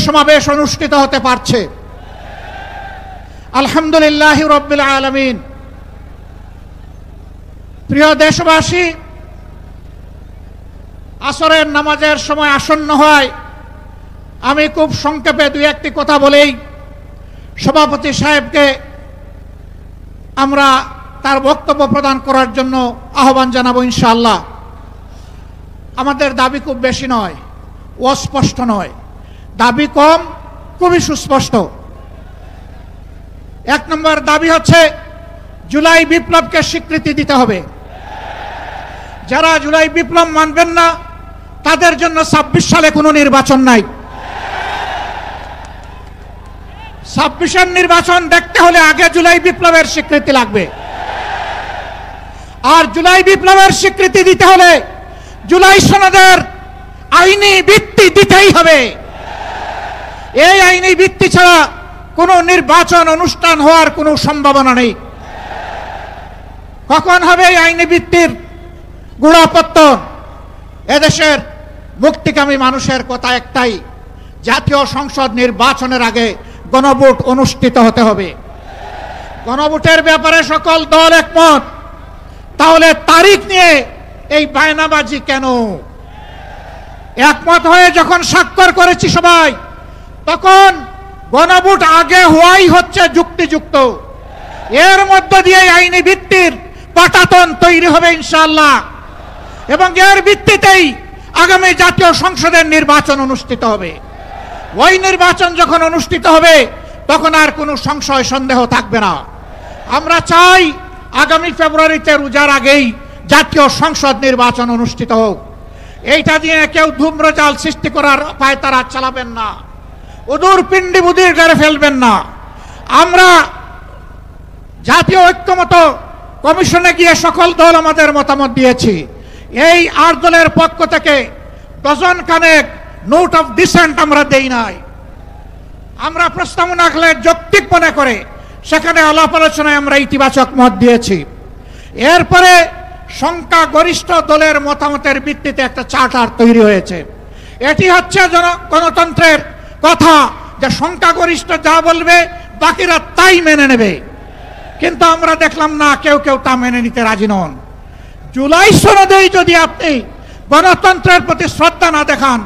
সমাবেশ অনুষ্ঠিত হতে পারছে। আলহামদুলিল্লাহ রাব্বিল আলামিন। প্রিয় দেশবাসী, আসরের নামাজের সময় আসন্ন হয়, আমি খুব সংক্ষেপে দুই একটি কথা বলেই সভাপতি সাহেবকে আমরা তার বক্তব্য প্রদান করার জন্য আহ্বান জানাবো ইনশাআল্লাহ। আমাদের দাবি খুব বেশি নয়, অস্পষ্ট নয়, দাবি কম, খুবই সুস্পষ্ট। এক নম্বর দাবি হচ্ছে জুলাই বিপ্লবকে স্বীকৃতি দিতে হবে। যারা জুলাই বিপ্লব মানবেন না তাদের জন্য ২৬ সালে কোনো নির্বাচন নাই। ২৬-এর নির্বাচন দেখতে হলে আগে জুলাই বিপ্লবের স্বীকৃতি লাগবে। আর জুলাই বিপ্লবের স্বীকৃতি দিতে হলে জুলাই সনদের আইনি ভিত্তি দিতেই হবে। এই আইনি ভিত্তি ছাড়া কোনো নির্বাচন অনুষ্ঠান হওয়ার কোনো সম্ভাবনা নেই। কখন হবে এই আইনি ভিত্তির গোড়াপত্তন? এদেশের মুক্তিকামী মানুষের কথা একটাই, জাতীয় সংসদ নির্বাচনের আগে গণভোট অনুষ্ঠিত হতে হবে। গণভোটের ব্যাপারে সকল দল একমত, তাহলে তারিখ নিয়ে এই বায়নাবাজি কেন? একমত হয়ে যখন স্বাক্ষর করেছি সবাই, তখন গণভোট আগে হওয়াই হচ্ছে যুক্তিযুক্ত। এর মধ্য দিয়ে আইনি ভিত্তির পাটাতন তৈরি হবে ইনশাআল্লাহ, এবং এর ভিত্তিতেই আগামী জাতীয় সংসদের নির্বাচন অনুষ্ঠিত হবে। ওই নির্বাচন যখন অনুষ্ঠিত হবে তখন আর কোনো সংশয় সন্দেহ থাকবে না। আমরা চাই আগামী ফেব্রুয়ারিতে রোজার আগেই জাতীয় সংসদ নির্বাচন অনুষ্ঠিত হোক। এইটা দিয়ে কেউ ধূম্রজাল সৃষ্টি করার পায়তারা চালাবেন না, উদূর পিণ্ডি বুদির করে ফেলবেন না। আমরা জাতীয় ঐক্যমত কমিশনে গিয়ে সকল দল আমাদের মতামত দিয়েছি। এই ৮ দলের পক্ষ থেকে ডজন খানেক নোট অফ ডিসেন্ট আমরা দেই নাই। আমরা প্রস্তাবনা আখলে যৌক্তিক মনে করে সেখানে আলাপ আলোচনায় আমরা ইতিবাচক মত দিয়েছি। এরপরে সংখ্যাগরিষ্ঠ দলের মতামতের ভিত্তিতে একটা চার্টার তৈরি হয়েছে। এটি হচ্ছে গণতন্ত্রের কথা, যে সংখ্যাগরিষ্ঠ যা বলবে বাকিরা তাই মেনে নেবে। কিন্তু আমরা দেখলাম না, কেউ কেউ তা মেনে নিতে রাজি নন। জুলাই সনদেই যদি আপনি গণতন্ত্রের প্রতি শ্রদ্ধা না দেখান,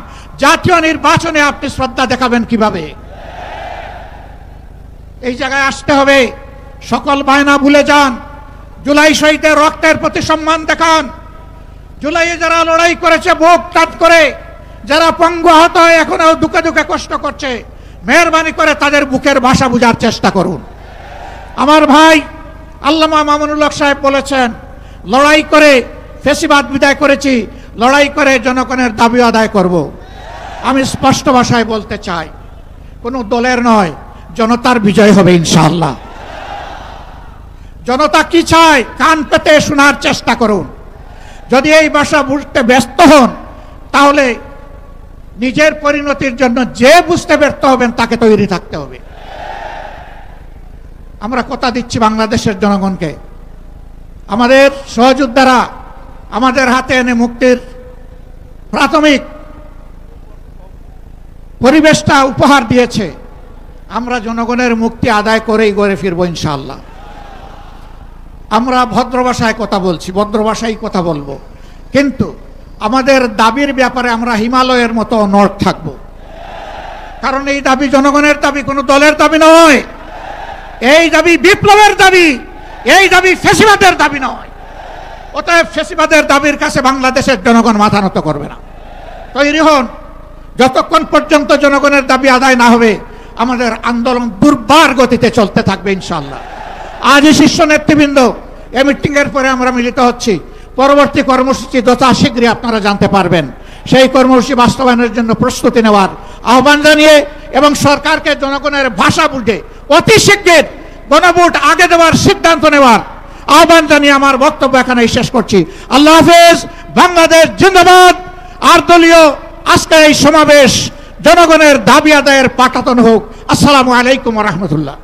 জাতীয় নির্বাচনে আপনি শ্রদ্ধা দেখাবেন কিভাবে? এই জায়গায় আসতে হবে। সকল বায়না ভুলে যান, জুলাই শহীদের রক্তের প্রতি সম্মান দেখান। জুলাইয়ে যারা লড়াই করেছে বুক টাত করে, যারা পঙ্গু আহত হয়ে এখনো দুঃখে দুঃখে কষ্ট করছে, মেহরবানি করে তাদের বুকের ভাষা বোঝার চেষ্টা করুন। আমার ভাই আল্লামা মামুনুল হক সাহেব বলেছেন, লড়াই করে ফ্যাসিবাদ বিদায় করেছি, লড়াই করে জনগণের দাবি আদায় করব। আমি স্পষ্ট ভাষায় বলতে চাই, কোনো দলের নয়, জনতার বিজয় হবে ইনশাআল্লাহ। জনতা কি চায় কান পেতে শোনার চেষ্টা করুন। যদি এই ভাষা বুঝতে ব্যস্ত হন, তাহলে নিজের পরিণতির জন্য যে বুঝতে ব্যর্থ হবেন তাকে তৈরি থাকতে হবে। আমরা কথা দিচ্ছি বাংলাদেশের জনগণকে, আমাদের সহযোদ্ধারা আমাদের হাতে এনে মুক্তির প্রাথমিক পরিবেশটা উপহার দিয়েছে। আমরা জনগণের মুক্তি আদায় করেই গড়ে ফিরবো ইনশাআল্লাহ। আমরা ভদ্র ভাষায় কথা বলছি, ভদ্র ভাষায় কথা বলবো, কিন্তু আমাদের দাবির ব্যাপারে আমরা হিমালয়ের মতো অনড় থাকব। কারণ এই দাবি জনগণের দাবি, কোনো দলের দাবি নয়। এই দাবি বিপ্লবের দাবি, এই দাবি ফ্যাসিবাদের দাবি নয়। অতএব ফ্যাসিবাদের দাবির কাছে বাংলাদেশের জনগণ মাথা নত করবে না। তৈরি হন। যতক্ষণ পর্যন্ত জনগণের দাবি আদায় না হবে আমাদের আন্দোলন দুর্বার গতিতে চলতে থাকবে ইনশাআল্লাহ। আজই শীর্ষ নেতৃবৃন্দ এই মিটিং এর পরে আমরা মিলিত হচ্ছি। পরবর্তী কর্মসূচি যথা শীঘ্রই আপনারা জানতে পারবেন। সেই কর্মসূচি বাস্তবায়নের জন্য প্রস্তুতি নেওয়ার আহ্বান জানিয়ে এবং সরকারকে জনগণের ভাষা বুঝে অতি শীঘ্র গণভোট আগে দেওয়ার সিদ্ধান্ত নেওয়ার আহ্বান জানিয়ে আমার বক্তব্য এখানেই শেষ করছি। আল্লাহ হাফেজ। বাংলাদেশ জিন্দাবাদ। আর দলীয় আজকে এই সমাবেশ জনগণের দাবি আদায়ের পাঠাতন হোক। আসসালামু আলাইকুম ওয়া রাহমাতুল্লাহ।